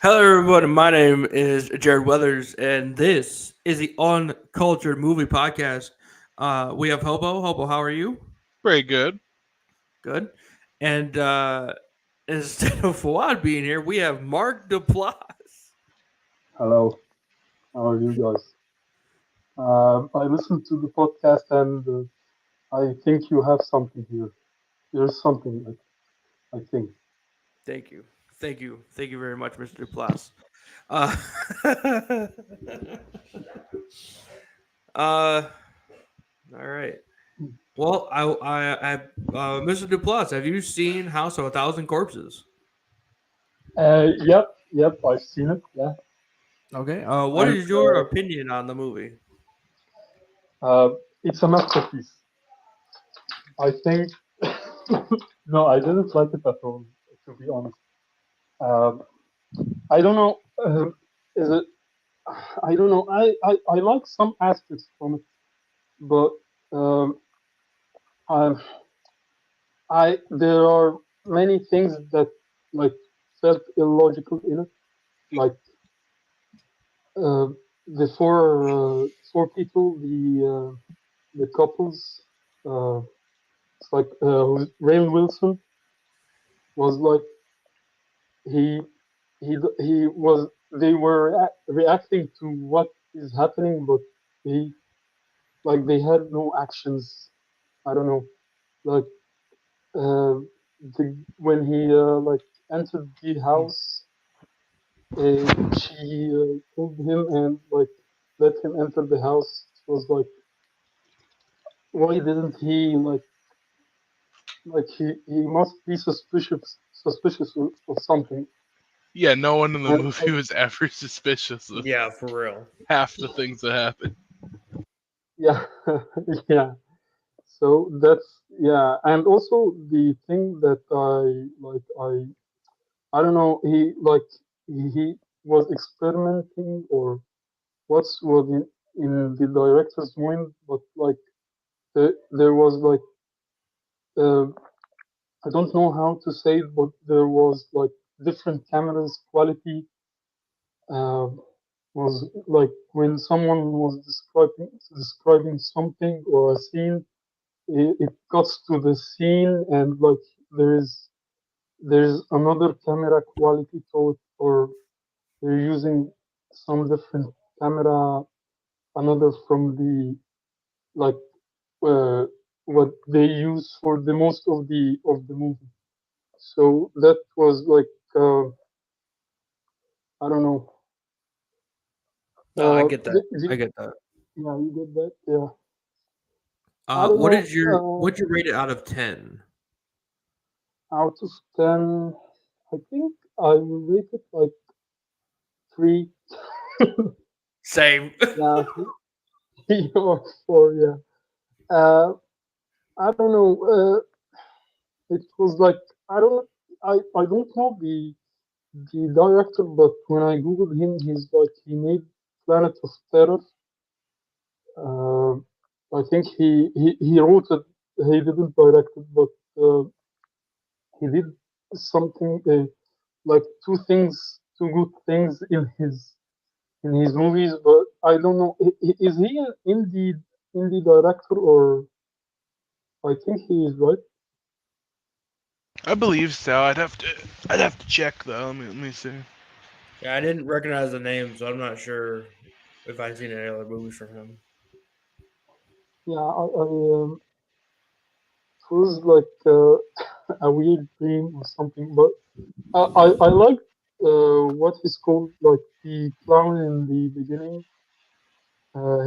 Hello, everyone. My name is Jared Weathers, and this is the Uncultured Movie Podcast. We have Hobo. Hobo, how are you? Very good. Good. And instead of Fawad being here, we have Mark Duplass. Hello, how are you guys? I listened to the podcast and I think you have something here. There's something, I think. Thank you. Thank you. Thank you very much, Mr. Duplass. Uh, uh, all right. Well, Mr. Duplass, have you seen House of a Thousand Corpses? Yep, I've seen it. Yeah, Okay. What and is your opinion on the movie? uh, it's a masterpiece. I think. No, I didn't like it at all, to be honest. Um, I don't know. Is it? I don't know. I like some aspects from it, but um, I there are many things that like felt illogical in it. Like uh, the four people, the couples. Uh, it's like Rainn Wilson was like he he was they were reacting to what is happening, but he they had no actions. I don't know. Like uh, when he entered the house, she pulled him and let him enter the house. It was like, why didn't he he must be suspicious of something. Yeah, no one in the And movie was ever suspicious of Yeah, for real. half the things that happened. yeah, yeah. So that's yeah, and also the thing that I don't know. He was experimenting or what's was in the director's mind, but there was uh, I don't know how to say it, but there was different cameras quality. Uh, was like when someone was describing something or a scene, it cuts to the scene and there is there's another camera quality to it, or they're using some different camera, another from the like uh, what they use for the most of the movie. So that was I don't know. No, I get that. I The, get that. yeah, you get that. Yeah, I don't What know. is your what'd you rate it out of 10? Out of 10, I think I will rate it like 3. Same. Yeah, 3 or 4. Yeah. Uh, I don't know. It was like I don't know the director, but when I googled him, he made Planet of Terror. Uh, I think he wrote it. He didn't direct it, but he did something two good things in his movies. But I don't know. Is he an indie director, or I think he is, right? I believe so. I'd have to check though. Let me see. Yeah, I didn't recognize the name, so I'm not sure if I've seen any other movies from him. Yeah, it was a weird dream or something. But I like what he's called, like the clown in the beginning.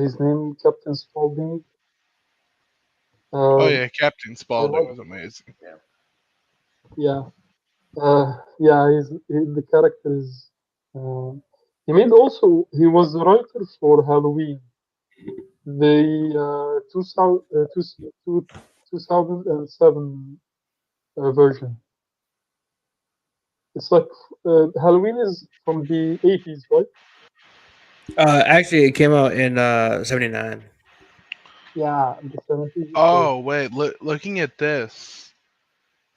His name Captain Spaulding. Oh Uh, yeah, Captain I Spaulding like was amazing. yeah the character is. Uh, he made also he was the writer for Halloween, the 2007 version. It's like Halloween is from the 80s, right? Actually, it came out in '79. Yeah, the 70s. Okay. Oh wait, looking at this,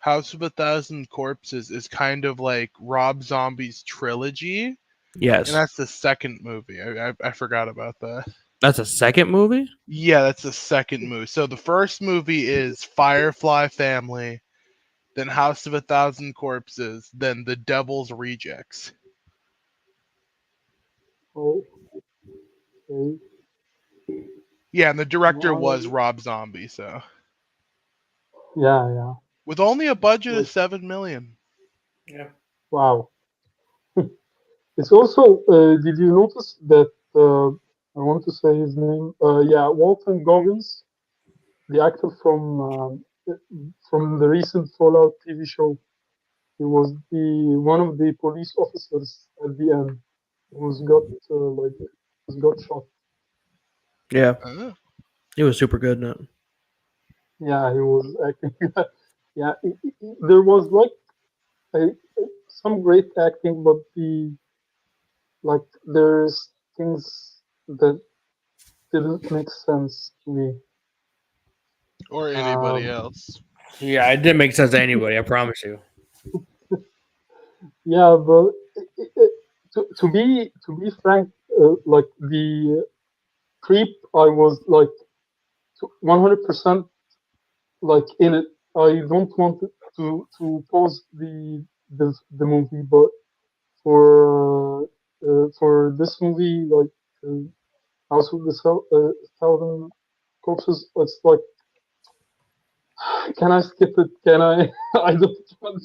House of a Thousand Corpses is kind of like Rob Zombie's trilogy, and Yes. that's the second movie. I forgot about that. That's a second movie? Yeah, that's the second movie. So the first movie is Firefly Family, then House of a Thousand Corpses, then The Devil's Rejects. Oh, okay. Yeah, and the director was No, Rob Zombie. So yeah, yeah. with only a budget of Like, 7 million. Yeah. wow. It's also, did you notice that, I want to say his name, yeah, Walton Goggins, the actor from the recent Fallout TV show. He was the one of the police officers at the end who's got like who's got shot. Yeah. Oh. It was super good in it. Yeah, he was acting. Yeah, there was like a, some great acting, but like there's things that didn't make sense to me. Or anybody Um, else. Yeah, it didn't make sense to anybody, I promise you. yeah, but to be frank, like the creep, I was like 100% like in it. I don't want to pause the movie, but for this movie, like uh, House of the Thousand Corpses, it's like, can I skip it? Can I? I don't want.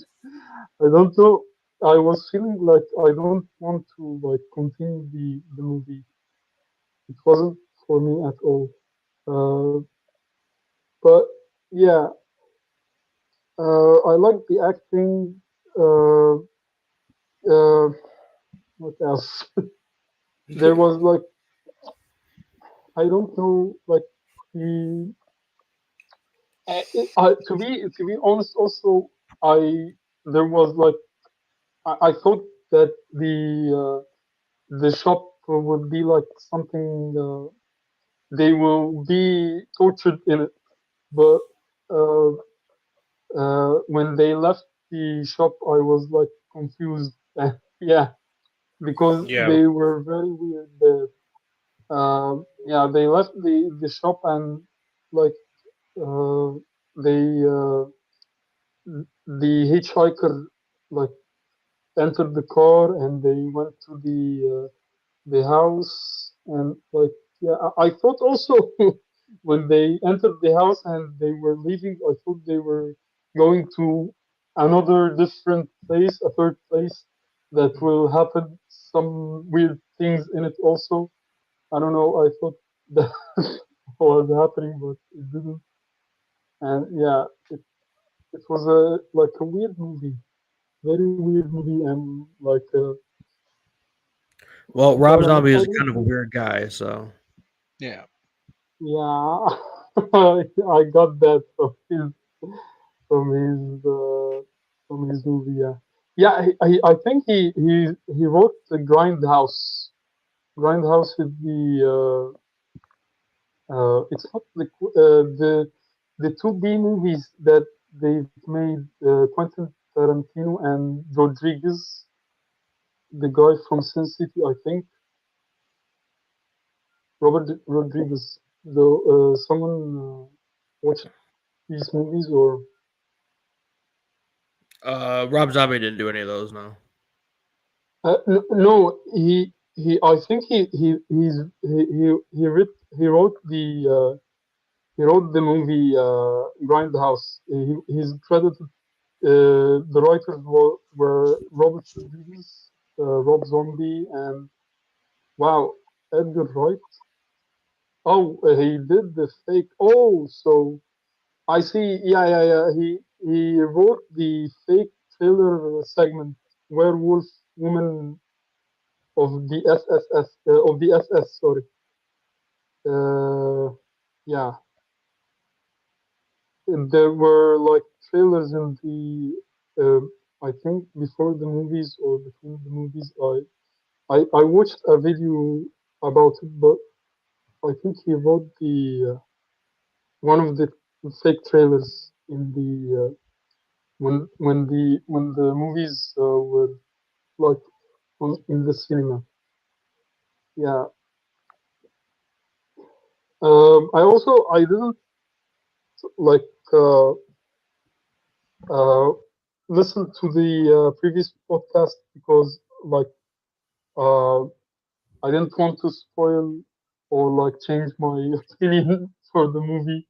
I don't know. I was feeling like I don't want to like continue the movie. It wasn't for me at all. Uh, but yeah, I like the acting. Uh, uh, what else? There was like, I don't know, like the to be honest, also I there was like, I thought that the shop would be like something, they will be tortured in it, but uh, when they left the shop, I was like confused. Yeah, because Yeah. they were very weird there. Yeah, they left the shop and like uh, they the hitchhiker like entered the car and they went to the house and like, yeah, I thought also when they entered the house and they were leaving, I thought they were going to another different place, a third place that will happen some weird things in it also. I don't know, I thought that was happening, but it didn't. And yeah, it was a like a weird movie, very weird movie, and like Well, but Rob Zombie I is don't kind of a know. weird guy, so Yeah. Yeah, I got that from his uh, from his movie. Yeah, yeah. I think he wrote the Grindhouse. Grindhouse is it's not the two B movies that they've made. Quentin Tarantino and Rodriguez, the guy from Sin City, I think. Robert Rodriguez. Though someone watched these movies, or Rob Zombie didn't do any of those, no. no, he. I think he wrote the movie Grindhouse. He's credited. The writers were Robert Rodriguez, Rob Zombie, and wow, Edgar Wright. Oh, he did the fake. Oh, so I see. Yeah, yeah, yeah. He wrote the fake trailer segment, Werewolf Woman of the SSS, of the SS. Sorry. Uh, yeah, there were like trailers in the. I think before the movies or between the movies, I watched a video about it, but I think he wrote the one of the fake trailers in the when the movies were like in the cinema. Yeah. I didn't like uh, uh, listen to the previous podcast because like uh, I didn't want to spoil or like change my opinion for the movie,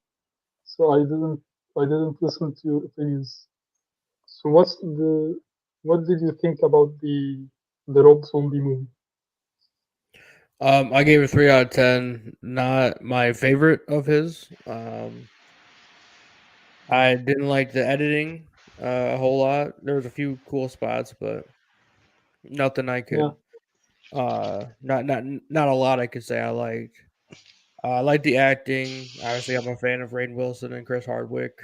so I didn't listen to your opinions. So what did you think about the Rob Zombie movie? I gave it 3 out of 10. Not my favorite of his. I didn't like the editing a whole lot. There was a few cool spots, but nothing I Yeah, could not a lot I could say I liked. I like the acting. Obviously, I'm a fan of Rainn Wilson and Chris Hardwick.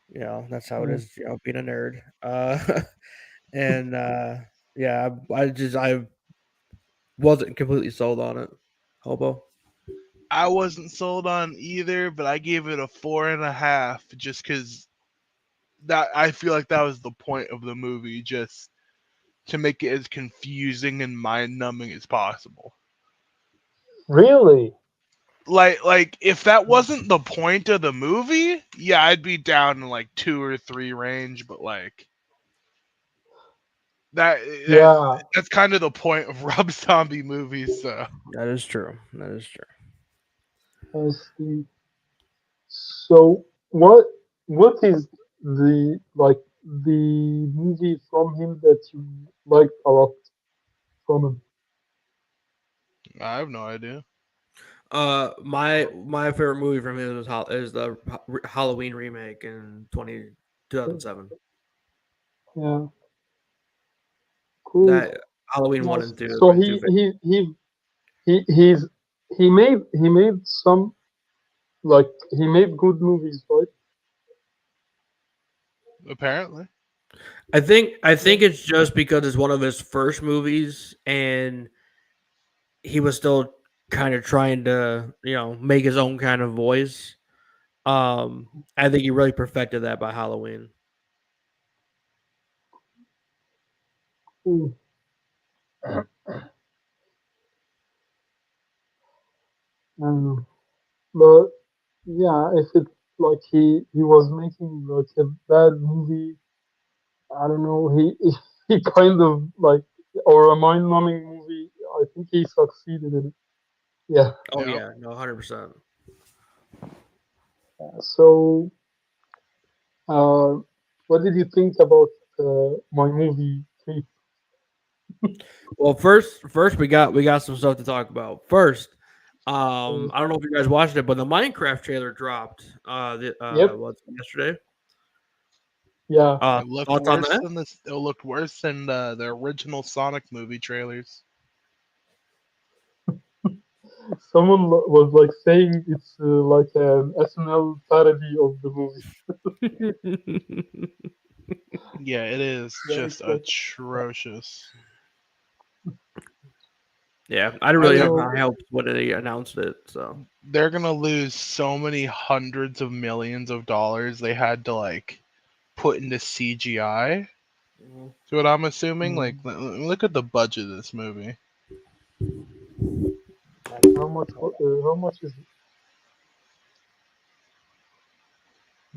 You know, that's how it yeah. is. You know, being a nerd. And yeah, I wasn't completely sold on it. Hobo. I wasn't sold on either, but I gave it a 4.5 just because that I feel like that was the point of the movie, just to make it as confusing and mind numbing as possible. Really? Like if that wasn't the point of the movie, yeah, I'd be down in like 2 or 3 range, but like that, that Yeah, that's kind of the point of Rob Zombie movies, so That is true. That is true. I see. So what is the movie from him that you liked a lot from him? I have no idea. My favorite movie from him is the Halloween remake in 2007. Yeah, cool, That Halloween one nice. and two is So my two favorite. he's he made some like he made good movies, right? Apparently, I think Yeah. it's just because it's one of his first movies, and he was still kind of trying to make his own kind of voice. I think he really perfected that by Halloween. Cool. I don't know. But yeah, if it like he was making like a bad movie, I don't know. He kind of like or a mind numbing movie. I think he succeeded in it. Yeah. Oh yeah. yeah, no, 100%. So, uh, what did you think about my movie? Three? Well, first we got some stuff to talk about. First, Uh, I don't know if you guys watched it, but the Minecraft trailer dropped. yep. Yesterday. Yeah. It looked Thoughts on worse that? than this. It looked worse than the original Sonic movie trailers. Someone was like saying it's like an SNL parody of the movie. Yeah, it is Yeah, just exactly. atrocious. Yeah, I didn't I really think have So, high hopes when they announced it. So they're gonna lose so many hundreds of millions of dollars they had to like put into CGI. Mhm. To what I'm assuming, like mm, look at the budget of this movie. how much is it?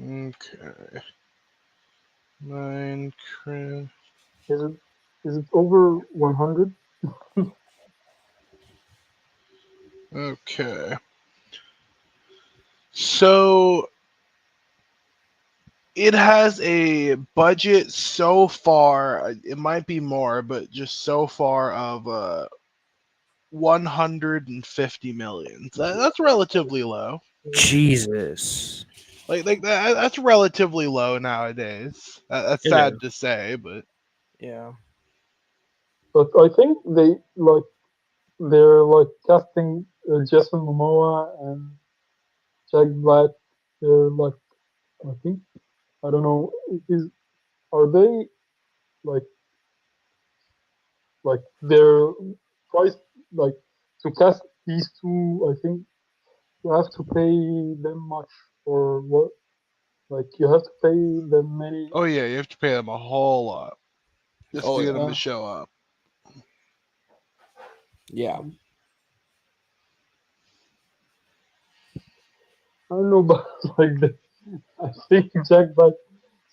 Okay, Minecraft. Is it over 100? Okay, so it has a budget so far. It might be more, but just so far of 150 million. That's relatively low. Jesus, Like that's relatively low nowadays. That's it sad is. to say, but Yeah. But I think they're like casting Jason Momoa and Jack Black. They're like I think I don't know. Are they like they're priced like to cast these two? I think you have to pay them much or what? Like you have to pay them many. Oh yeah, you have to pay them a whole lot just Oh to get them yeah, to show up. yeah. I don't know, but like I think Jack Black.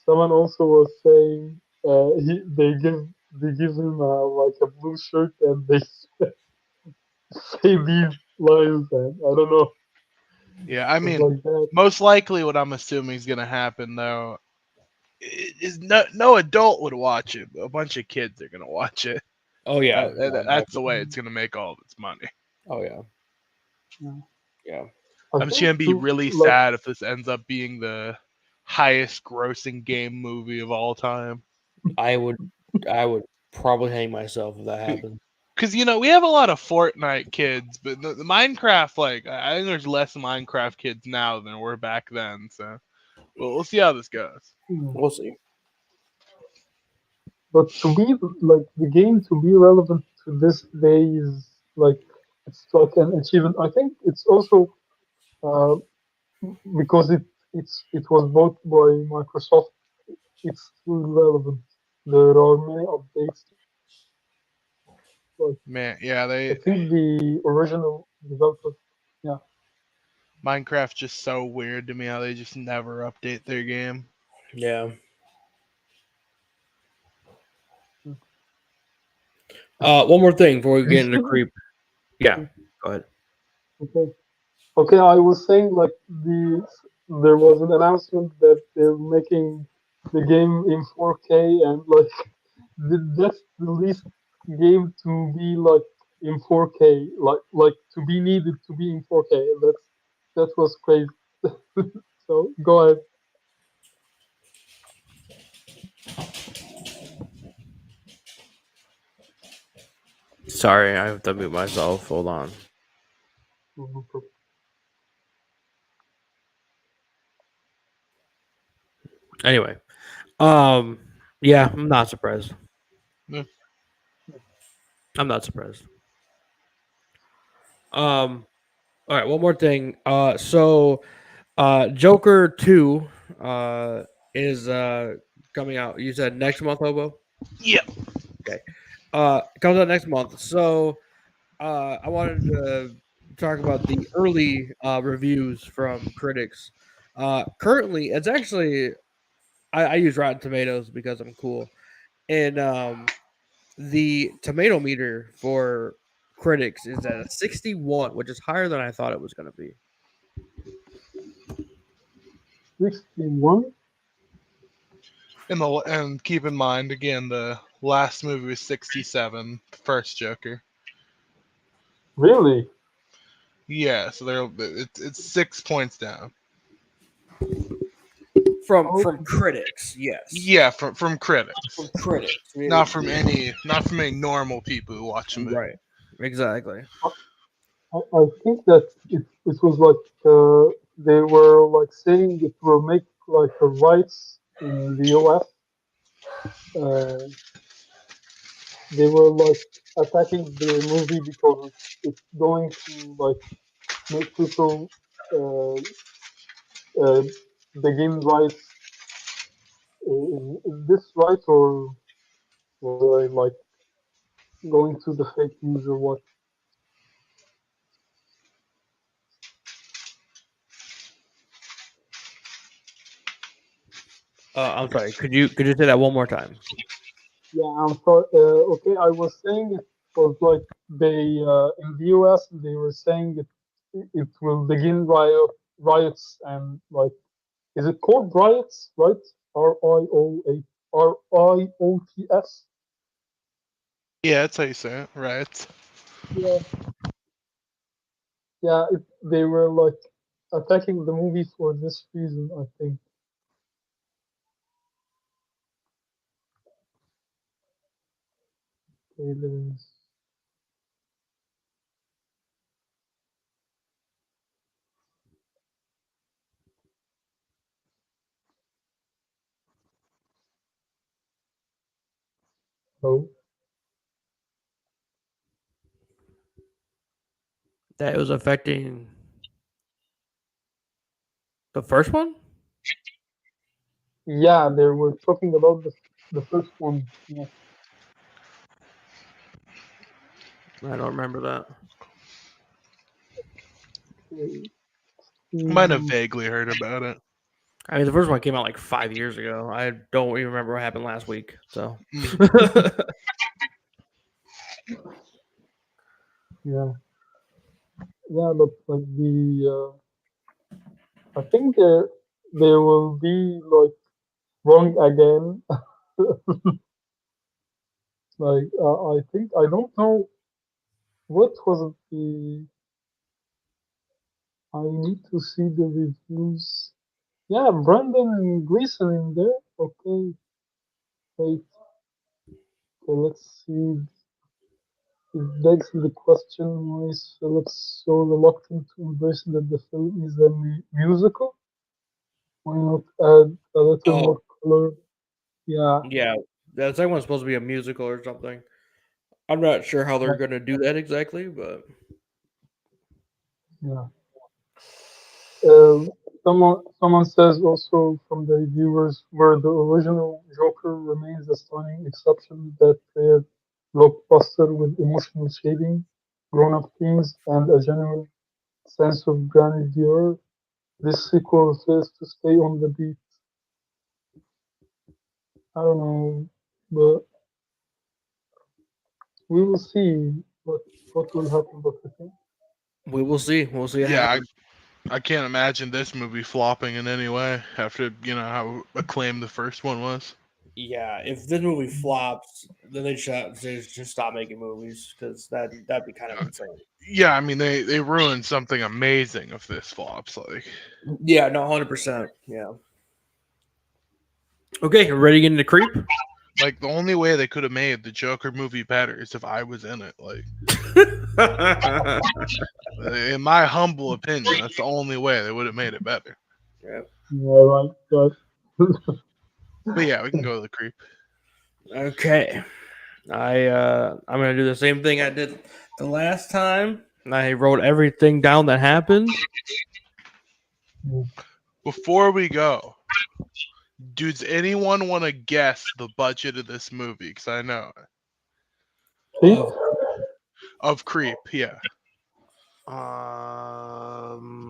Someone also was saying they give him like a blue shirt and they say these lines and I don't know, Yeah, I was mean, like that. most likely what I'm assuming is gonna happen though is no adult would watch it. But a bunch of kids are gonna watch it. Oh yeah. That's the way it's gonna make all of its money. Oh yeah. Yeah. Yeah. I I'm just think gonna be to really like sad if this ends up being the highest grossing game movie of all time. I would. I would probably hang myself if that happened. Because we have a lot of Fortnite kids, but the Minecraft, like I think there's less Minecraft kids now than were back then. So we'll see how this goes. hmm, We'll see. but to be like the game to be relevant to this day is like it's like an achievement. I think it's also uh, because it was bought by Microsoft. It's still relevant. There are many updates. Like Man, yeah, I they think the original developer. Yeah. Minecraft's just so weird to me how they just never update their game. Yeah. Hmm. One more thing before we get into Recently, creep. Yeah. Go ahead. okay. Okay, I was saying like there was an announcement that they're making the game in 4K and like that's the least game to be like in 4K like to be needed to be in 4K. That was crazy. So go ahead. Sorry, I have to mute myself. Hold on. Anyway, um, yeah, I'm not surprised. Yeah. I'm not surprised. All right, one more thing. Joker 2 is coming out. You said next month, Hobo? Yeah. Okay. Comes out next month. So, I wanted to talk about the early reviews from critics. Currently, it's actually I use Rotten Tomatoes because I'm cool. And the tomato meter for critics is at a 61, which is higher than I thought it was going to be. 61? And keep in mind again, the last movie was 67, first Joker. Really? Yeah, so it's 6 points down. From Okay. critics, yes. Yeah, from critics, From critics. not from any normal people who watch the movie. Right. Exactly. I think that it was like they were like saying it will make like a riots in the US. They were like attacking the movie because it's going to like make people uh, uh, begin riots. Is this right or was I like going to the fake news or what? I'm sorry. Could you say that one more time? Yeah, I'm sorry. Okay, I was saying it was like they in the US they were saying it will begin riots and like is it called riots right? RIOTS. Yeah, that's how you say it, right? Yeah, yeah. They were like attacking the movie for this reason. I think. Okay, there's oh That it was affecting the first one? Yeah, they were talking about the first one. Yeah. I don't remember that. Okay. Might have Mm, vaguely heard about it. I mean, the first one came out like 5 years ago. I don't even remember what happened last week. So, Mm. yeah, yeah, but like I think there will be like wrong again. Like I think I don't know what was the. I need to see the reviews. Yeah, Brandon and Gleason in there. Okay, wait. Okay, let's see. It begs the question why is Philip so reluctant to embrace that the film is a musical? Why not add a little oh more color? Yeah, yeah, the second one's supposed to be a musical or something. I'm not sure how they're yeah, gonna do that exactly, but yeah. Um, someone says also from the reviewers where the original Joker remains a stunning exception that paired blockbuster with emotional shading, grown-up themes, and a genuine sense of grandeur. This sequel fails to stay on the beat. I don't know, but we will see what will happen. But I think, we will see. We'll see what Yeah, happens. I can't imagine this movie flopping in any way after how acclaimed the first one was. Yeah, if this movie flops, then they should stop making movies because that'd be kind of insane. Yeah, I mean they ruined something amazing if this flops. Like Yeah, no, 100%. Yeah. Okay, ready to get into creep? the only way they could have made the Joker movie better is if I was in it. Like in my humble opinion, that's the only way they would have made it better. Yeah. yeah, right, right. But yeah, we can go to the creep. Okay. I'm gonna do the same thing I did the last time. I wrote everything down that happened. Before we go, does anyone want to guess the budget of this movie? Because I know See, Of of Creep. Yeah,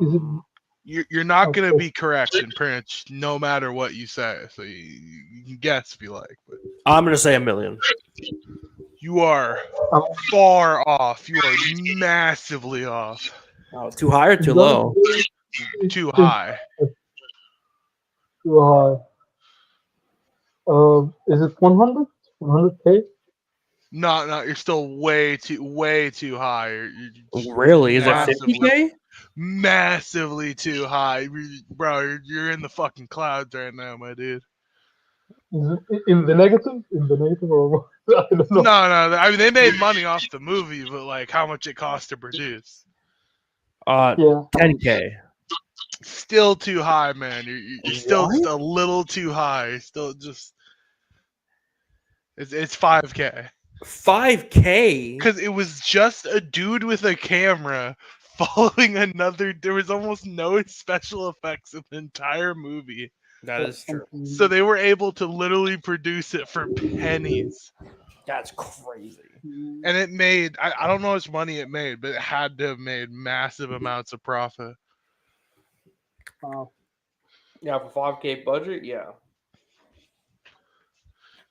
is it um, you're not gonna okay? be correct in pretty much no matter what you say. So you can guess if you like, but I'm gonna say 1 million. you are Um, far off. You are massively off. Oh, too high or it's too gonna low? be Too it's high. too high. Is it 100? 100K? No, you're still way too high. You're just Really? Is it massively, 50K? massively too high, bro. You're in the fucking clouds right now, my dude. Is it in the negative? In the negative or what? I don't know. No. I mean, they made money off the movie, but like, how much it cost to produce? Uh, Yeah. 10K. Still too high, man. You're still What? just a little too high. You're still just it's 5K. 5K? Because it was just a dude with a camera following another. There was almost no special effects in the entire movie, That That's is true. so something. they were able to literally produce it for pennies. That's crazy. And it made I don't know how much money it made, but it had to have made massive amounts of profit. Uh, Yeah, for 5K budget, yeah.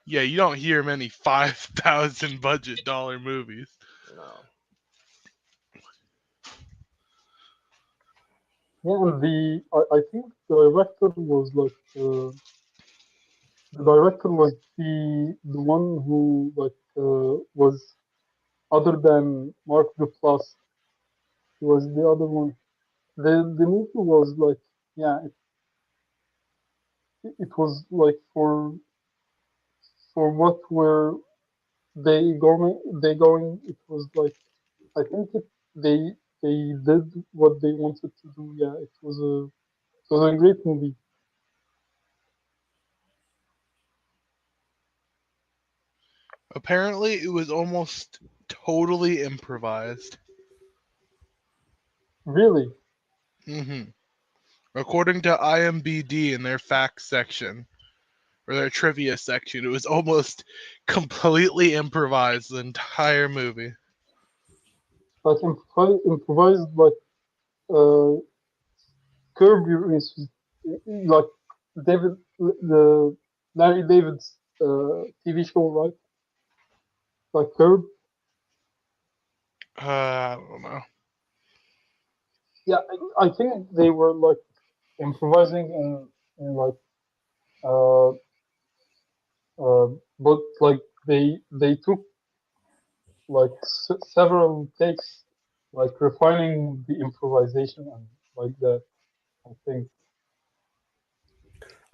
Yeah, you don't hear many 5,000 budget dollar movies. No. yeah, and I think the director was like the director was the one who like was other than Mark Duplass. He was the other one. The movie was like yeah, it was like for what were they going. It was like I think they did what they wanted to do. Yeah, it was a great movie. Apparently, it was almost totally improvised. Really. hmm According to IMBD in their facts section, or their trivia section. It was almost completely improvised the entire movie. Like improvised like uh Curb Your like David the Larry David's TV show, right? Like Curb. I don't know. Yeah, I think they were like improvising in like uh but like they took like several takes, like refining the improvisation and like that. I think.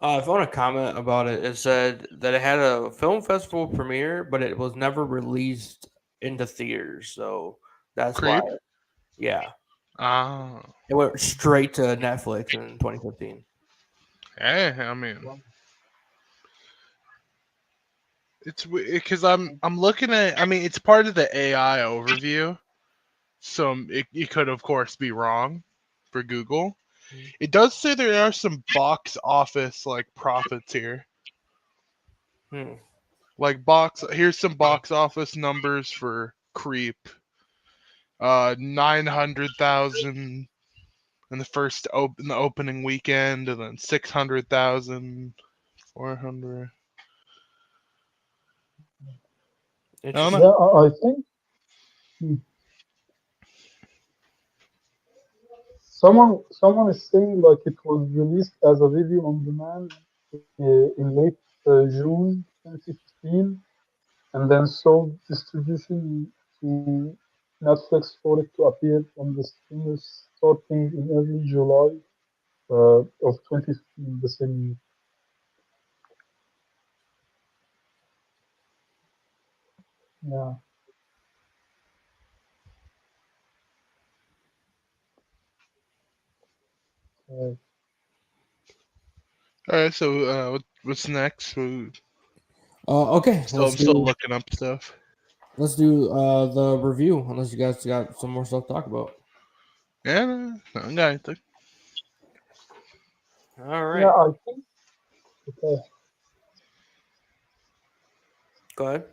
I found a comment about it. It said that it had a film festival premiere, but it was never released into theaters. So that's why, Creep? yeah, Ah. it went straight to Netflix in 2015. Hey, I mean, Well, it's because I'm looking at. I mean, it's part of the AI overview, so it could of course be wrong for Google. It does say there are some box office like profits here. Hmm. Like here's some box office numbers for Creep. 900,000 in the in the opening weekend, and then 600,000, 400. I don't know. Interesting. yeah, I think hmm, someone is saying like it was released as a video on demand in late June 2015, and then sold distribution to Netflix for it to appear on the streamers starting in early July of 2015, the same year. Yeah. Uh, All right, so what's next? Okay, I'm still looking up stuff. let's do the review. Unless you guys got some more stuff to talk about. Yeah, no, I don't got anything. All yeah, right, I think. Okay. go ahead.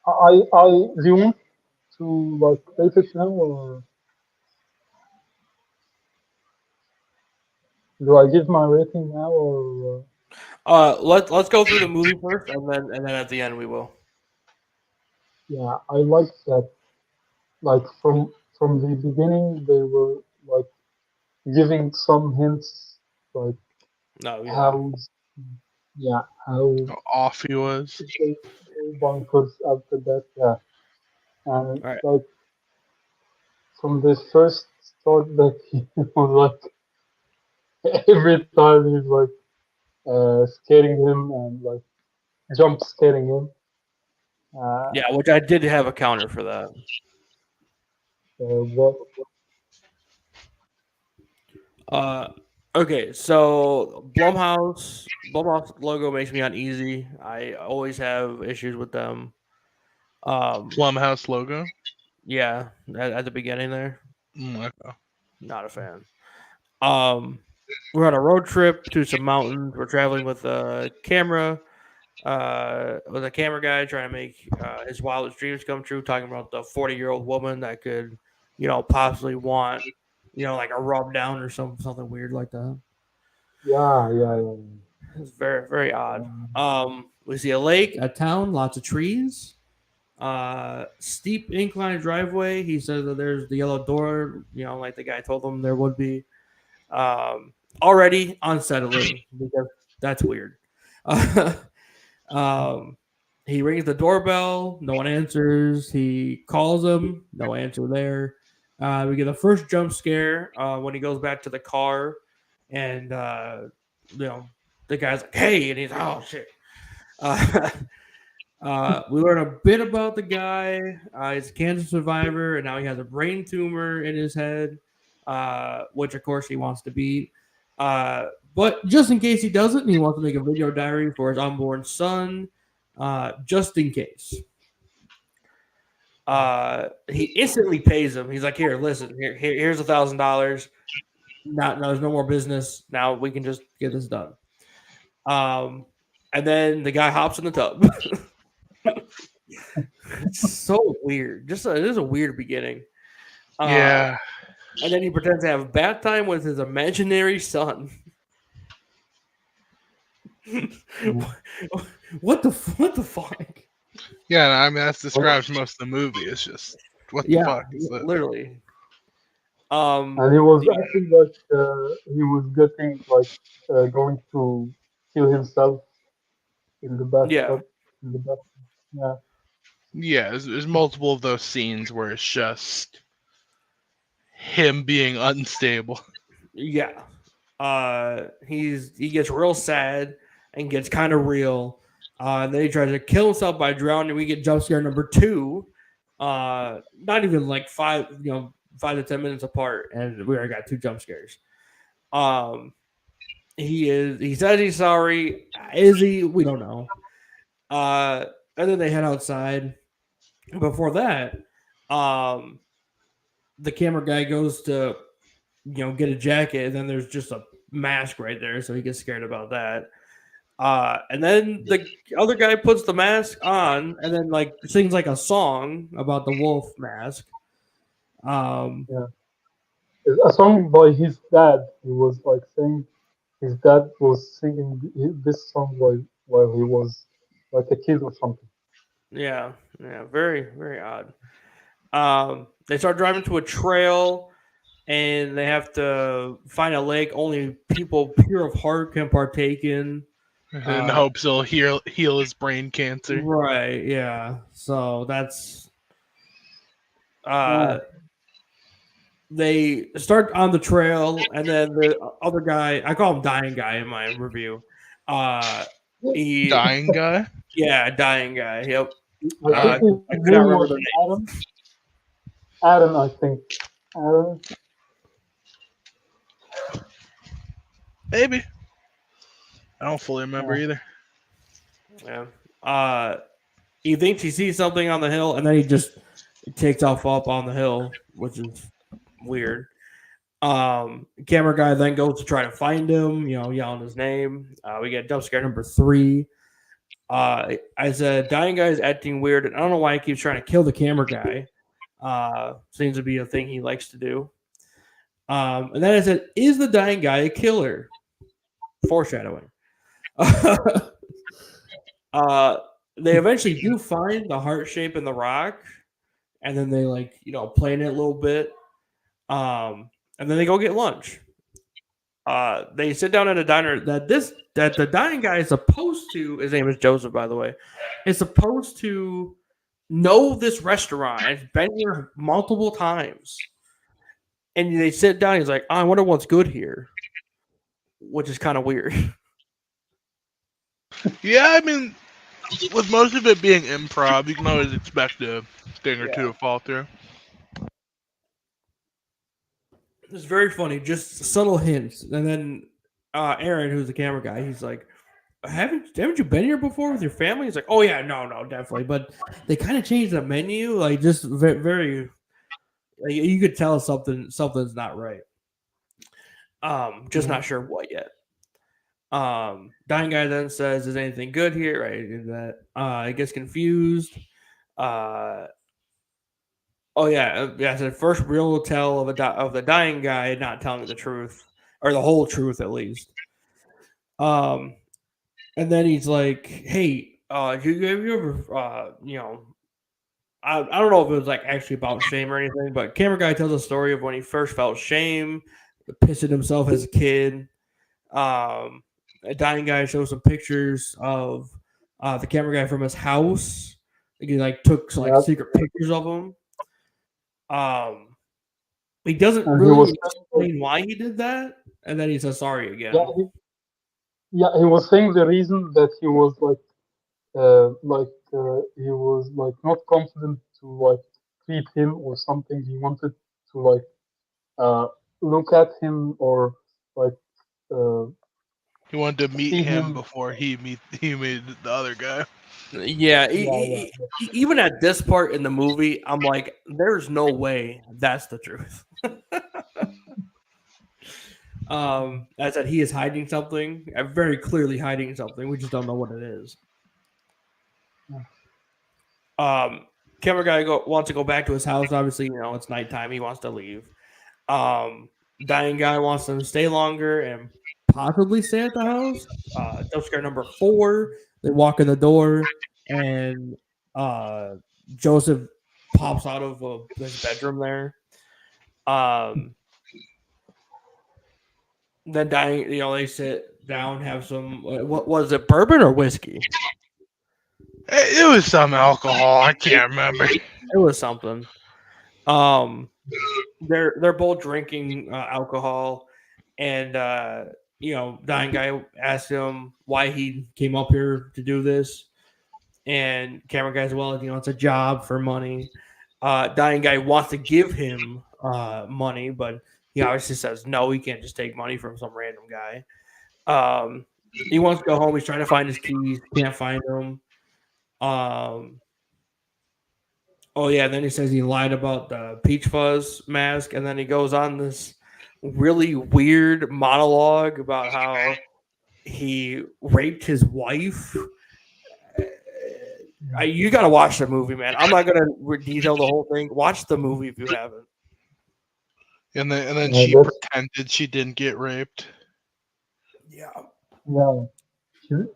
Do you want to like rate it now, or do I give my rating now, or Let's go through the movie first, and then at the end we will. yeah, I like that. Like from the beginning, they were like giving some hints, like No, yeah. how yeah how How off he was. they go bonkers after that. Yeah, and All right. like from the first start, that he was like every time he's like scaring him and like jump scaring him. Uh, Yeah, which I did have a counter for that. what? Uh, okay, so Blumhouse logo makes me uneasy. I always have issues with them. Um, Plumhouse logo. yeah, at the beginning there, Okay. not a fan. Um, we're on a road trip to some mountains. We're traveling with a camera guy trying to make his wildest dreams come true. Talking about the 40-year-old woman that could, possibly want, like a rub down or something weird like that. Yeah, yeah, yeah, It's very, very yeah. odd. We see a lake, a town, lots of trees, steep incline driveway. He says that there's the yellow door, like the guy told him there would be. Already unsettling because that's weird. um, he rings the doorbell, no one answers. He calls him, no answer there. We get the first jump scare when he goes back to the car, and you know the guy's like, "Hey," and he's, "Oh shit." Uh, we learn a bit about the guy. He's a cancer survivor, and now he has a brain tumor in his head, which of course he wants to beat. But just in case he doesn't, he wants to make a video diary for his unborn son, just in case. He instantly pays him. He's like, "Here, listen. Here's $1,000. Not, no, there's no more business. Now we can just get this done." Um, and then the guy hops in the tub. It's so weird. It is a weird beginning. Uh, Yeah. and then he pretends to have bath time with his imaginary son. Mhm. What the fuck? Yeah, I mean that Well, describes most of the movie. It's just what the Yeah, fuck is that? literally. Um, and he was yeah, acting like he was getting like going to kill himself in the yeah, bathtub. In the bathtub. Yeah. Yeah, there's multiple of those scenes where it's just him being unstable. yeah. He gets real sad and gets kind of real. And then he tries to kill himself by drowning. We get jump scare number two. Not even like 5 to 10 minutes apart, and we already got two jump scares. Um, he says he's sorry. Is he? We don't know. Uh, and then they head outside. Before that, um, the camera guy goes to get a jacket, and then there's just a mask right there, so he gets scared about that. And then the other guy puts the mask on, and then like sings like a song about the wolf mask. Um, Yeah. A song by his dad. He was like saying his dad was singing this song while he was like a kid or something. yeah, yeah, very very odd. They start driving to a trail, and they have to find a lake only people pure of heart can partake in. In Uh, hopes it'll heal his brain cancer. right, yeah. So that's Yeah. uh they start on the trail, and then the other guy, I call him dying guy in my review. Uh he Dying guy? Yeah, dying guy. Yep. I think his I could not name remember was their name. Adam. Aaron, I think. Aaron. Maybe. I don't fully remember Yeah. either. Yeah. Uh he thinks he sees something on the hill, and then he just takes off up on the hill, which is weird. Camera guy then goes to try to find him, yelling his name. We get jump scare number three. As a dying guy is acting weird, and I don't know why he keeps trying to kill the camera guy. Seems to be a thing he likes to do. And then I said, "Is the dying guy a killer?" Foreshadowing. uh, they eventually do find the heart shape in the rock, and then they plane it a little bit. And then they go get lunch. They sit down at a diner that the dying guy is supposed to. His name is Joseph, by the way. Is supposed to know this restaurant. It's been here multiple times. And they sit down. He's like, I wonder what's good here, which is kind of weird. Yeah, I mean, with most of it being improv, you can always expect a thing or two to fall through. It's very funny, just subtle hints. And then Aaron, who's the camera guy, he's like, haven't you been here before with your family? He's like, oh yeah, no, definitely. But they kind of changed the menu, like just very like, you could tell something's not right. Just Mhm. not sure what yet. Dying guy then says, "Is anything good here?" Right? Is that he gets confused. Uh, oh yeah, yeah. It's the first real tell of of the dying guy not telling the truth, or the whole truth at least. Um, and then he's like, "Hey, have you ever, I don't know if it was like actually about shame or anything, but camera guy tells a story of when he first felt shame, pissing himself as a kid. Um, a dying guy shows some pictures of the camera guy from his house. He took like Yeah. secret pictures of him. Um, he doesn't And he was really saying like, explain why he did that, and then he says sorry yeah, again. he was saying the reason that he was he was like not confident to like treat him or something. He wanted to like uh look at him or like uh He wanted to meet see him him. before he made the other guy. Yeah, Yeah, yeah, even at this part in the movie, I'm like, there's no way that's the truth. I said he is hiding something, very clearly hiding something. We just don't know what it is. Um, camera guy wants to go back to his house. Obviously, it's nighttime. He wants to leave. Um, dying guy wants them to stay longer and possibly stay at the house. Jump scare number 4. They walk in the door and uh, Joseph pops out of his bedroom there. Um, then dying, they sit down, have some. What was it, bourbon or whiskey? It was some alcohol. I can't remember. It was something. Um, they're both drinking alcohol, and dying guy asked him why he came up here to do this, and camera guy's, well, it's a job for money. Dying guy wants to give him money, but he obviously says no, he can't just take money from some random guy. He wants to go home. He's trying to find his keys, can't find them. Oh yeah, and then he says he lied about the Peach Fuzz mask, and then he goes on this really weird monologue about how he raped his wife. You got to watch the movie, man. I'm not gonna detail the whole thing. Watch the movie if you haven't. And then Yeah, she pretended she didn't get raped. Yeah. yeah.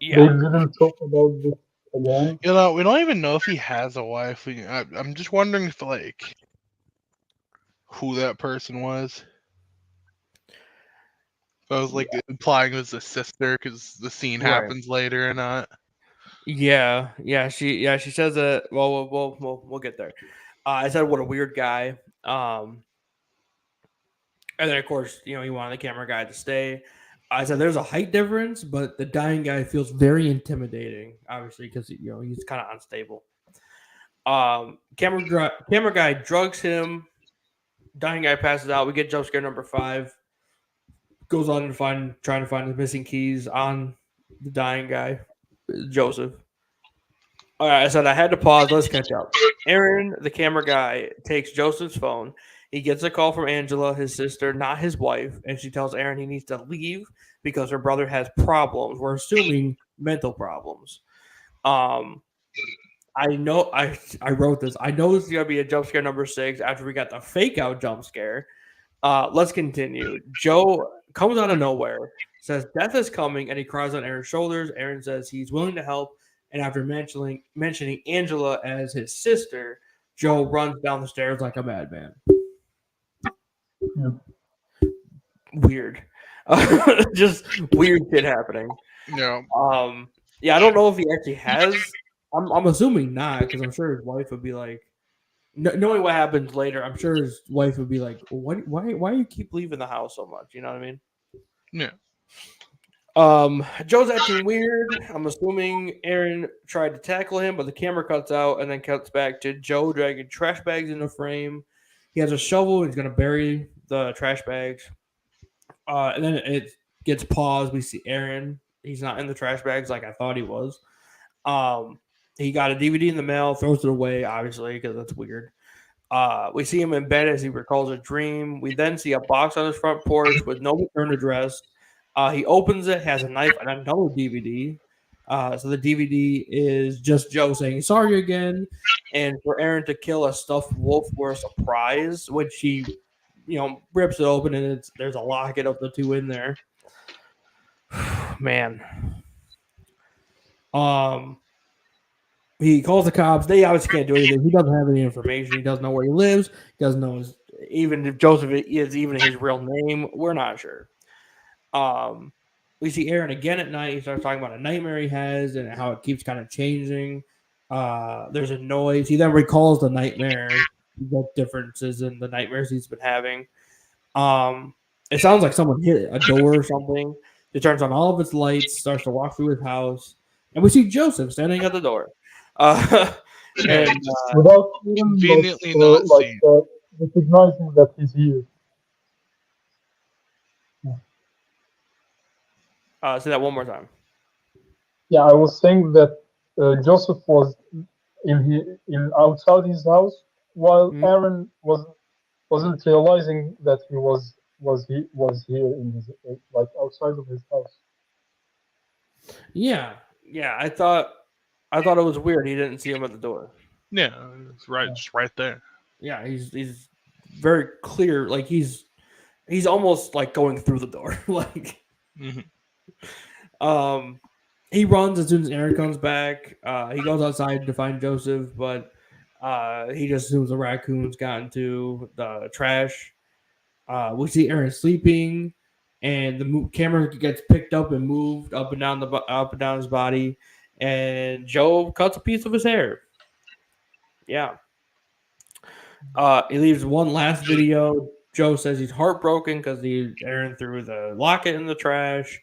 Yeah. They didn't talk about this again. We don't even know if he has a wife. I'm just wondering if who that person was. I was implying it was a sister because the scene happens later or not. Yeah. She says that. Well, we'll get there. I said what a weird guy. And then of course, he wanted the camera guy to stay. I said there's a height difference, but the dying guy feels very intimidating, obviously, because he's kind of unstable. Camera guy drugs him. Dying guy passes out. We get jump scare number 5. Goes on to trying to find the missing keys on the dying guy, Joseph. All right, I said I had to pause. Let's catch up. Aaron, the camera guy, takes Joseph's phone. He gets a call from Angela, his sister, not his wife, and she tells Aaron he needs to leave because her brother has problems. We're assuming mental problems. I know I wrote this. I know this is gonna be a jump scare number 6 after we got the fake out jump scare. Let's continue. Joe comes out of nowhere, says death is coming, and he cries on Aaron's shoulders. Aaron says he's willing to help, and after mentioning Angela as his sister, Joe runs down the stairs like a madman. Yeah. Weird. Just weird shit happening. Yeah. Yeah, I don't know if he actually has. I'm assuming not, because I'm sure his wife would be like, knowing what happens later, I'm sure his wife would be like, why you keep leaving the house so much? You know what I mean? Yeah. Joe's acting weird. I'm assuming Aaron tried to tackle him, but the camera cuts out and then cuts back to Joe dragging trash bags in the frame. He has a shovel. He's going to bury the trash bags. And then it gets paused. We see Aaron. He's not in the trash bags like I thought he was. He got a DVD in the mail, throws it away, obviously, because that's weird. We see him in bed as he recalls a dream. We then see a box on his front porch with no return address. He opens it, has a knife and another DVD. So the DVD is just Joe saying sorry again, and for Aaron to kill a stuffed wolf for a surprise, which he, rips it open and there's a locket of the two in there. Man. He calls the cops. They obviously can't do anything. He doesn't have any information. He doesn't know where he lives. He doesn't know even if Joseph is even his real name. We're not sure. We see Aaron again at night. He starts talking about a nightmare he has and how it keeps kind of changing. There's a noise. He then recalls the nightmare, the differences in the nightmares he's been having. It sounds like someone hit a door or something. He turns on all of its lights, starts to walk through his house, and we see Joseph standing at the door. And without even conveniently not seeing. recognizing that he's here. Say that one more time. Yeah, I was saying that Joseph was in outside his house while Aaron wasn't realizing that he was was here in his like outside of his house. Yeah, yeah. I thought it was weird. He didn't see him at the door. Yeah, it's right, Yeah. just right there. Yeah, he's very clear. Like he's almost like going through the door. Like Hmm. um, he runs as soon as Aaron comes back. He goes outside to find Joseph, but he just assumes the raccoons got into the trash. We see Aaron sleeping, and the camera gets picked up and moved up and down up and down his body, and Joe cuts a piece of his hair. Yeah. He leaves one last video. Joe says he's heartbroken because Aaron threw the locket in the trash.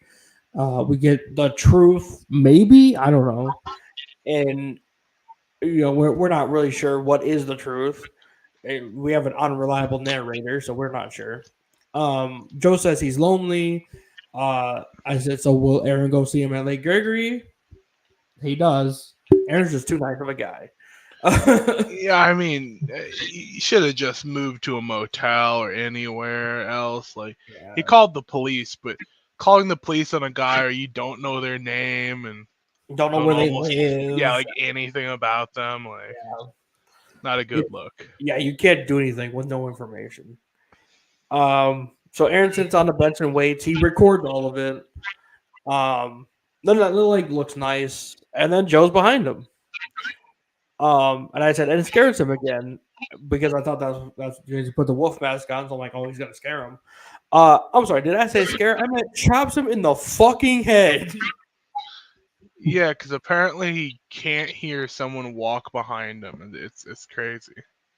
We get the truth, maybe, I don't know, and we're not really sure what is the truth. We have an unreliable narrator, so we're not sure. Joe says he's lonely. I said, so will Aaron go see him at Lake Gregory? He does. Aaron's just too nice of a guy. Yeah, I mean, he should have just moved to a motel or anywhere else. Like, he Yeah. called the police, but calling the police on a guy or you don't know their name and Don't know don't where they almost, yeah, live. like anything about them, like, Yeah. not a good look. Yeah, you can't do anything with no information. So Aaron sits on the bench and waits. He records all of it. Then that little like looks nice, and then Joe's behind him. And I said, and it scares him again because I thought that's he put the wolf mask on. So I'm like, oh, he's gonna scare him. I'm sorry, did I say scare? I meant chops him in the fucking head. Yeah, because apparently he can't hear someone walk behind him, and it's crazy.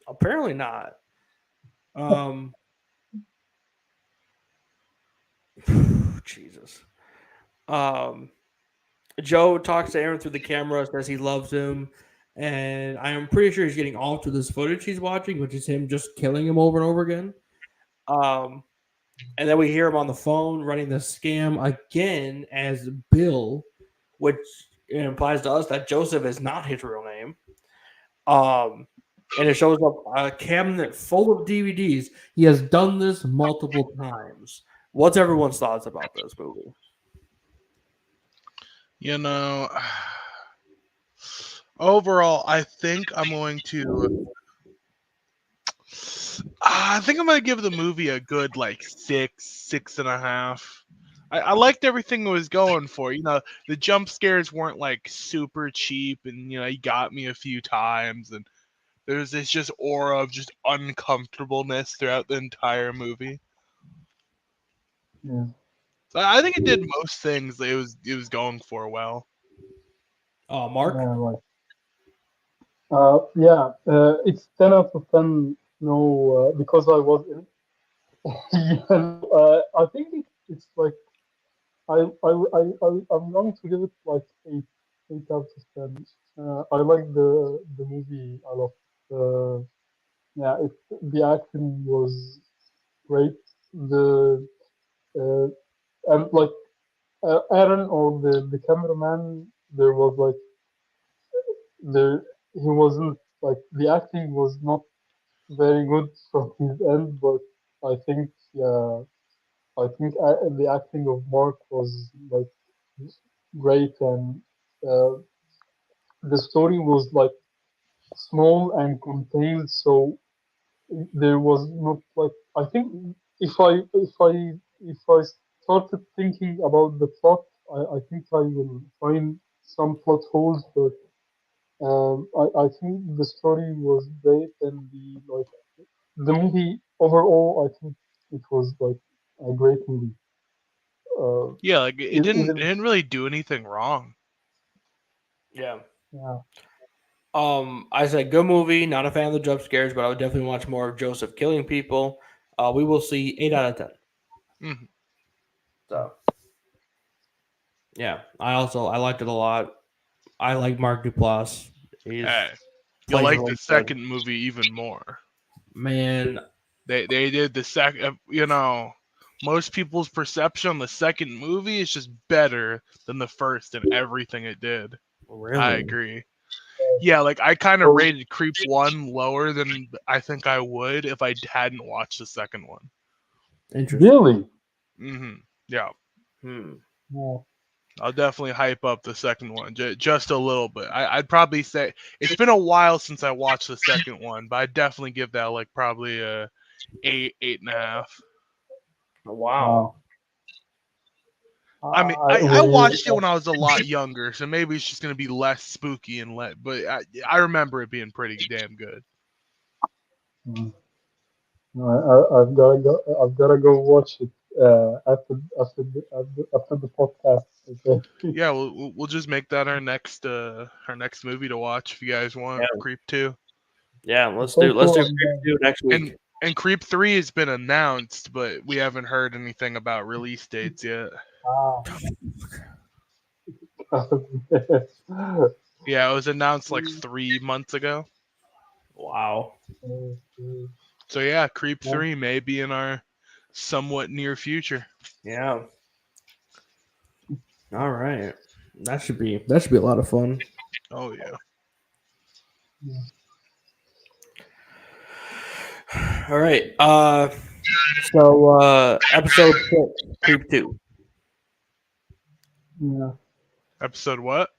Apparently not. Um, Jesus. Um, Joe talks to Aaron through the camera, says he loves him, and I am pretty sure he's getting all through this footage he's watching, which is him just killing him over and over again. Um, and then we hear him on the phone running the scam again as Bill, which implies to us that Joseph is not his real name. Um, and it shows up a cabinet full of DVDs. He has done this multiple times. What's everyone's thoughts about this movie? You know, overall, I think I'm going to. I think I'm gonna give the movie a good like 6.5. I liked everything it was going for. You know, the jump scares weren't like super cheap, and he got me a few times, and there's this just aura of just uncomfortableness throughout the entire movie. Yeah. So I think it did most things that it was going for well. Mark? Yeah. Like. Yeah. It's 10 out of 10. No, because I was in. Yeah, no, I think it's like I'm going to give it like 8 out of 10. I like the movie a lot. Yeah, the acting was great. The uh, and like Aaron or the cameraman, there was like there he wasn't like the acting was not very good from his end, but I think yeah, I think the acting of Mark was like great, and uh, the story was like small and contained, so there was not like I think if I started thinking about the plot, I think I will find some plot holes, but I think the story was great, and the movie overall, I think it was like a great movie. Uh, Yeah, like it didn't it even didn't really do anything wrong. Yeah. yeah, I said good movie. Not a fan of the jump scares, but I would definitely watch more of Joseph killing people. We will see 8 out of 10. Mhm. So yeah, I liked it a lot. I like Mark Duplass. He's Hey, you'll plays like the really good. second movie even more. Man, They did the second. Most people's perception on the second movie is just better than the first and everything it did. I really. agree. Yeah, like I kind of so rated Creep 1 lower than I think I would if I hadn't watched the second one. Interesting. Really? Yeah, Hmm. No. I'll definitely hype up the second one just a little bit. I'd probably say it's been a while since I watched the second one, but I'd definitely give that like probably a 8.5. Wow. Wow. I mean, I I really. watched it when I was a lot younger, so maybe it's just gonna be less spooky and but I remember it being pretty damn good. Mm. No, I've gotta go. I've gotta go watch it after the podcast. Okay. Yeah, we'll just make that our next movie to watch if you guys want. Yeah. Creep 2. Yeah. Thank Let's you. do I'm Creep done. 2 next And week. and Creep 3 has been announced, but we haven't heard anything about release dates yet. Ah. Yeah, it was announced like 3 months ago. Wow. So yeah, Creep Yeah. 3 may be in our somewhat near future. Yeah. All right. That should be a lot of fun. Oh yeah. All right. Episode 6, Creep 2. Yeah. Episode what?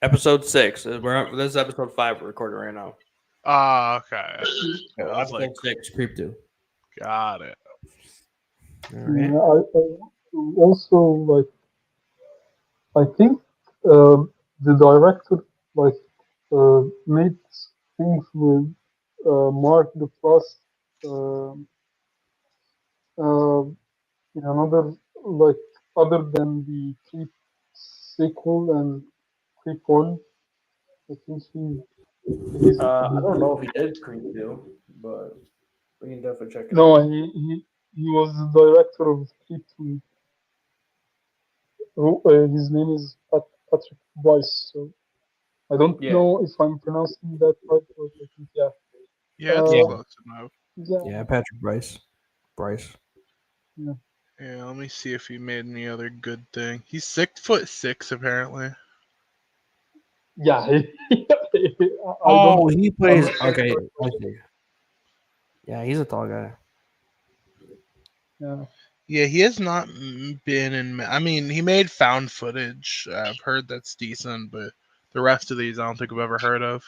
Episode 6. This is episode 5 we're recording right now. Ah, okay. So I was like, episode 6, Creep 2. got it. All right. Yeah. I also like. I think the director like made things with Mark the Plus uh, uh, in another like other than the Creep sequel and Creep One. I think I he don't know if he did Creep 2, but we can definitely check it no out. he was the director of Creep Two. His name is Patrick Weiss. So I don't Yeah. know if I'm pronouncing that right, but I think yeah. Yeah, it's Yeah. Uh, close enough. yeah, Yeah. Patrick Bryce. Bryce. yeah, Yeah, let me see if he made any other good thing. He's 6'6" apparently. yeah. I don't. Oh, he I'm plays. not gonna Okay. start. I see. Yeah, he's a tall guy. Yeah, Yeah, he has not been in. I mean, he made found footage. I've heard that's decent, but the rest of these I don't think I've ever heard of.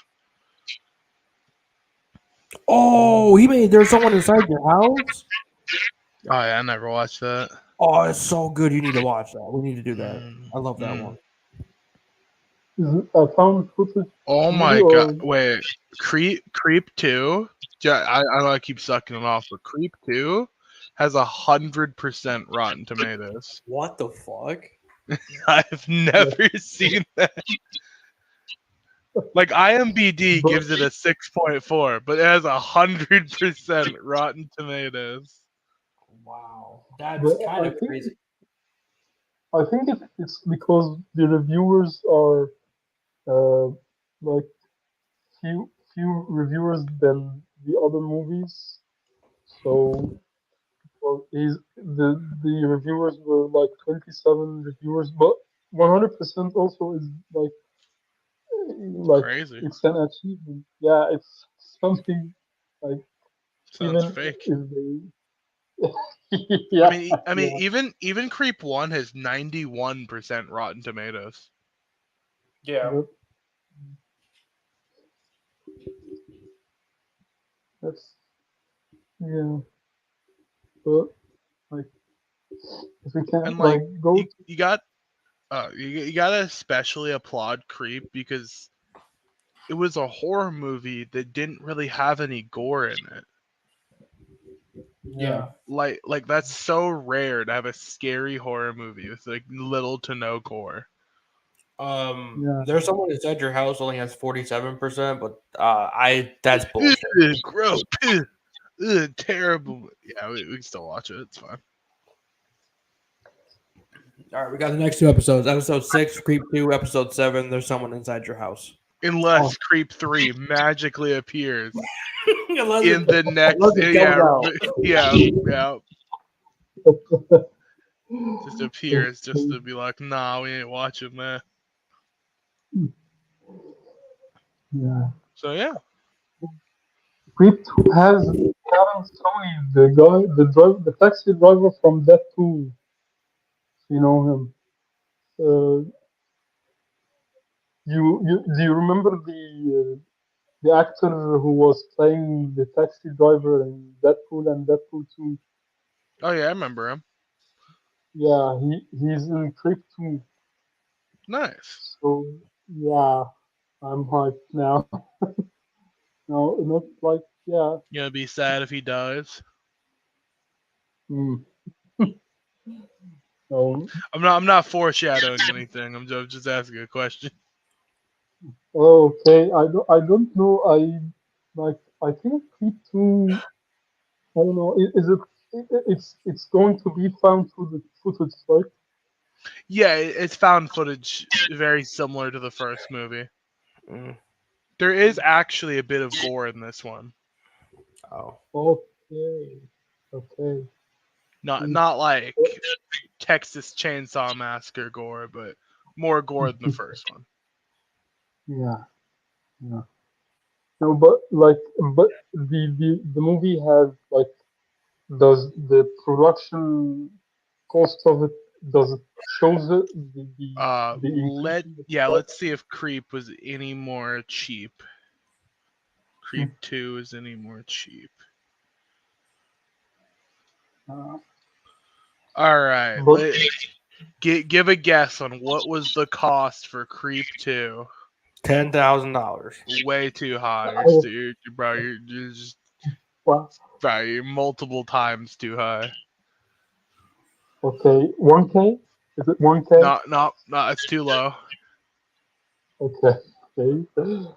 Oh, he made There's Someone Inside Your House. Oh yeah, I never watched that. Oh, it's so good. You need to watch that. We need to do that. Mm, I love that mm. one. is it a found footage Oh movie my god! or Wait, Creep 2. Yeah, I know I keep sucking it off, but Creep 2 has 100% Rotten Tomatoes. What the fuck? I've yeah, never seen that. Like IMDb but gives it a 6.4, but it has 100% Rotten Tomatoes. Wow, that's but kind of crazy. I think it's because the reviewers are uh, like few reviewers than the other movies. So well, the reviewers were like 27 reviewers, but 100% also is It's like crazy. it's an achievement. Yeah, it's something like Sounds even fake. if they I yeah mean, yeah even Creep 1 has 91% Rotten Tomatoes. Yeah. that, that's yeah, but like if we can And like like go you got you gotta especially applaud Creep because it was a horror movie that didn't really have any gore in it. yeah Yeah. Like that's so rare to have a scary horror movie with like little to no gore. yeah There's Someone Inside Your House only has 47%, but I that's bullshit. Ugh, gross, ugh, terrible. Yeah, we can still watch it. It's fine. All right, we got the next two episodes. Episode 6, Creep 2. Episode 7, There's Someone Inside Your House. Oh. Unless Creep 3 magically appears unless, in the next, unless it comes out. yeah, just appears just to be like, nah, we ain't watching that. yeah. So yeah, Creep has Karen Sony, the guy, the taxi driver from that too. You know him. Uh, you do you remember the actor who was playing the taxi driver in Deadpool and Deadpool 2? Oh yeah, I remember him. Yeah, he's in Creep 2. Nice. So yeah, I'm hyped now. No, not like yeah. You gonna be sad if he dies? Mm, no. I'm not foreshadowing anything. I'm just asking a question. Okay, I don't know. Like I think Creep 2. I don't know. Is it? It's going to be found through the footage, right? Yeah, it's found footage very similar to the first movie. Mm. There is actually a bit of gore in this one. Oh. Okay. Okay. Not Mm, not like Texas Chainsaw Massacre gore, but more gore than the first one. yeah. Yeah. No, but like, but the movie has like, does the production cost of it, does it shows it the increase Let in the yeah, price? let's see if Creep was any more cheap. Creep 2 is any more cheap. Uh, All right, but give a guess on what was the cost for Creep 2. $10,000. Way too high. I, Bro, you're just well, bro, you're multiple times too high. okay, 1K? Is it 1K? No, it's too low. Okay, okay,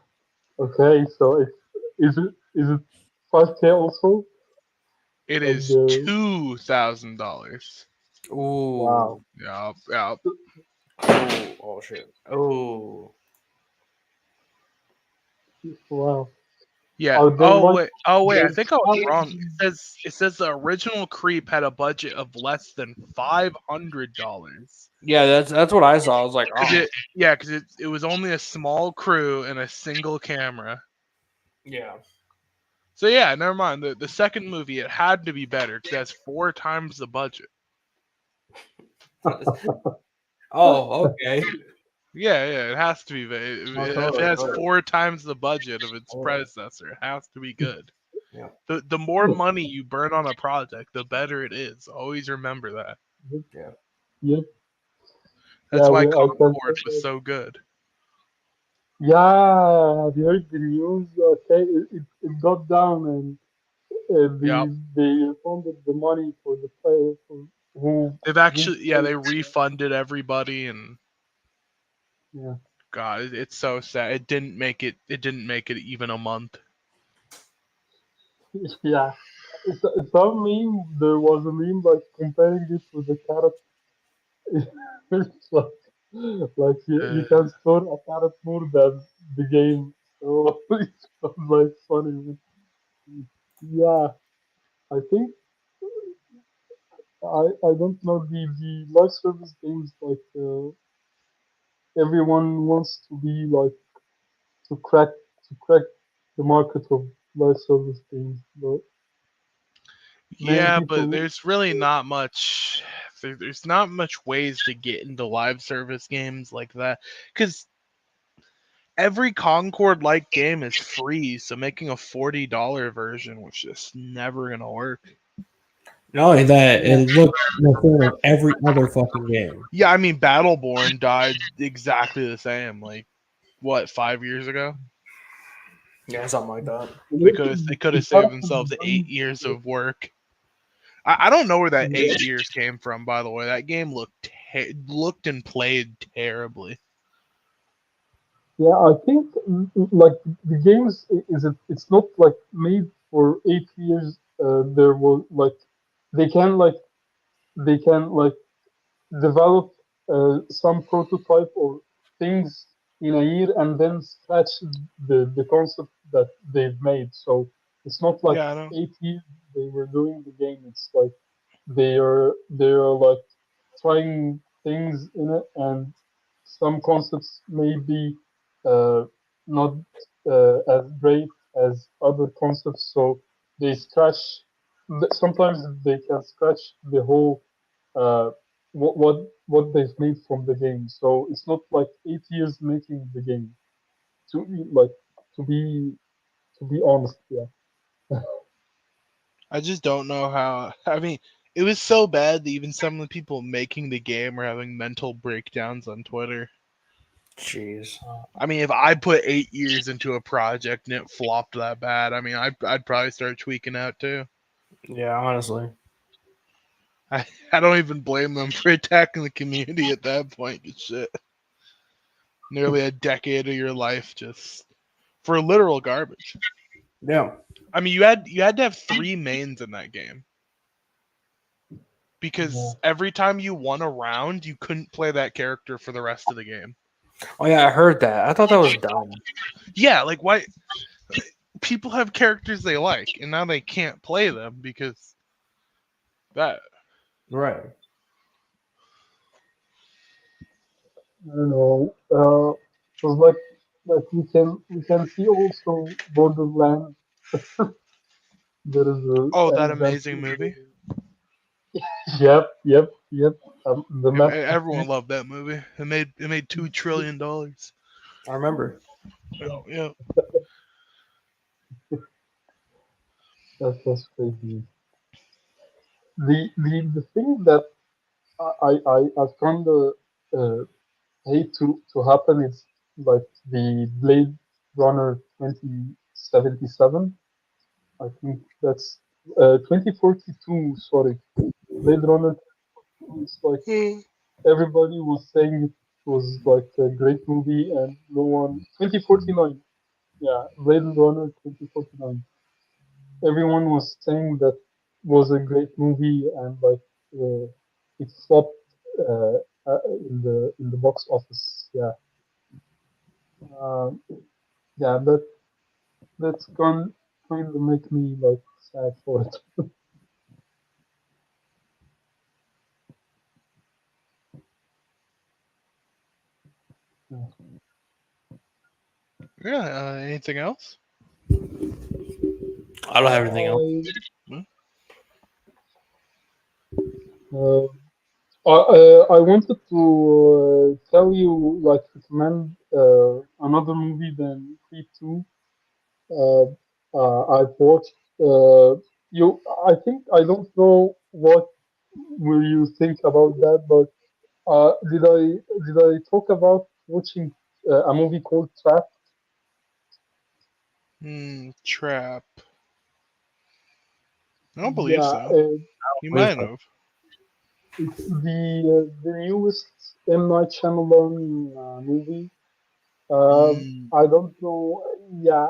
okay. So is it 5K also? It Like is the $2,000. Ooh. wow, Yup, yup. Oh, oh shit. Oh. wow. Yeah. Are they like Oh wait. I the think I was wrong. challenge? It says the original Creep had a budget of less than $500. Yeah, that's what I saw. I was like, Cause oh. it was only a small crew and a single camera. Yeah. So yeah, never mind. The second movie it had to be better because it has 4 times the budget. Oh, okay. Yeah, it has to be. If it Alright, has alright. 4 times the budget of its Alright. predecessor, it has to be good. Yeah. The more money you burn on a project, the better it is. Always remember that. Yeah. Yep. That's Yeah, why I can Concord take was that. so good. Yeah, have you heard the news? Okay, it got down and Yep. they refunded the money for the player for They've who actually, yeah, played. they refunded everybody, and Yeah, God, it's so sad. It didn't make it. It didn't make it even a month. yeah. It's a meme. There was a meme like comparing it to the carrot. It's like you Uh, can store a carrot more than the game. So it was like funny. Yeah, I think I don't know the live service games like everyone wants to be like to crack the market of live service games, but many yeah, but people there's really not much. There's not much ways to get into live service games like that because every Concord like game is free. So making a $40 version was just never gonna work. Not only that, yeah it looked the same as every other fucking game. Yeah, I mean Battleborn died exactly the same. Like what, 5 years ago? Yeah, something like that. They could have it saved has to be themselves eight done. years of work. I don't know where that Yeah, 8 years came from. By the way, that game looked and played terribly. yeah, I think like the games it's not like made for 8 years. There was like they can like they can like develop some prototype or things in a year and then scratch the concept that they've made. So it's not like Yeah, I know. 8 years they were doing the game. It's like they are like trying things in it, and some concepts may be uh, not as great as other concepts. So they scratch. Sometimes they can scratch the whole uh, what they've made from the game. So it's not like 8 years making the game. Like to be to be honest, yeah. I just don't know how. I mean, it was so bad that even some of the people making the game were having mental breakdowns on Twitter. Jeez. I mean, if I put 8 years into a project and it flopped that bad, I mean, I'd probably start tweaking out too. Yeah, honestly. I don't even blame them for attacking the community at that point. 'Cause shit, nearly a decade of your life just for literal garbage. Yeah. I mean, you had to have three mains in that game Yeah. because every time you won a round, you couldn't play that character for the rest of the game. Oh yeah, I heard that. I thought that was dumb. Yeah, like why people have characters they like and now they can't play them because that. Right. I don't know. Because like we can see also Borderlands. There is Oh, an that example. amazing movie. Yep, yep, yep. The map. Everyone loved that movie. It made $2 trillion. I remember. Yeah. That's crazy. The thing that I kind of hate to happen is like the Blade Runner 2077. I think that's 2042. Sorry, Blade Runner. It's like everybody was saying it was like a great movie, and no one. 2049. Yeah, Blade Runner 2049. Everyone was saying that was a great movie, and like it flopped in the box office. Yeah, um, yeah, that's going to make me like sad for it. Yeah. Yeah. Anything else? I don't have anything else. Hmm? Uh, I wanted to tell you, like, recommend another movie than Creed 2. Uh, I've watched. You, I think I don't know what will you think about that, but did I talk about watching a movie called Trap? Trap. I don't believe Yeah, so. You Believe might so. have. it's the newest M Night Shyamalan movie. Mm, I don't know. Yeah,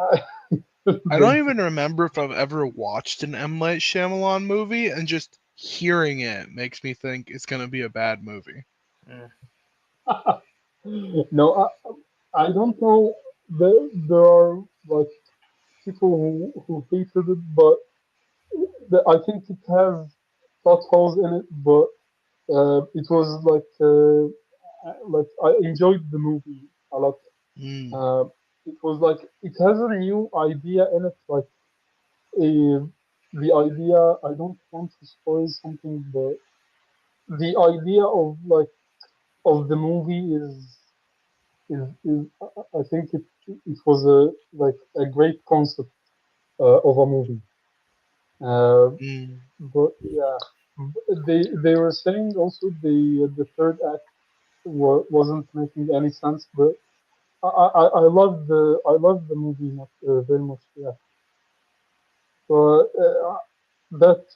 I don't the, even remember if I've ever watched an M Night Shyamalan movie, and just hearing it makes me think it's gonna be a bad movie. Mm. no, I don't know. There are like people who hated it, but I think it has plot holes in it. But it was like I enjoyed the movie a lot. Mm, Uh, it was like it has a new idea in it, like uh, the idea. I don't want to spoil something, but the idea of like of the movie is I think it was a like a great concept of a movie. Uh, mm, but yeah, they were saying also the third act wasn't making any sense, but I love the movie very much. Yeah, but that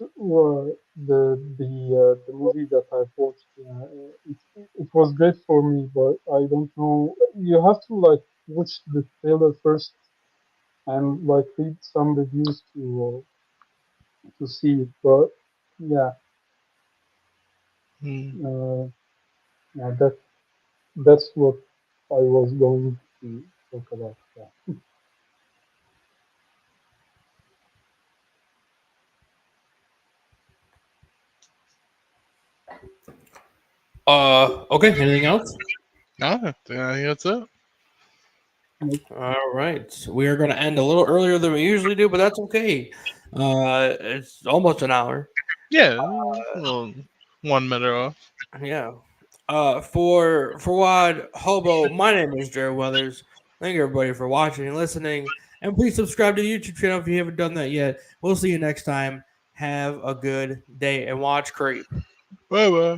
the movie that I've watched. It was great for me, but I don't know. You have to like watch the trailer first and like read some reviews to see it. But yeah, mm. uh, yeah, that's what I was going to talk about. Yeah. Okay. Anything else? Ah, I think that's it. All right. We are going to end a little earlier than we usually do, but that's okay. It's almost an hour. Yeah, well, 1 minute off. Yeah. For Wad Hobo, my name is Jared Weathers. Thank you everybody for watching and listening. And please subscribe to the YouTube channel if you haven't done that yet. We'll see you next time. Have a good day and watch Creep. Bye bye.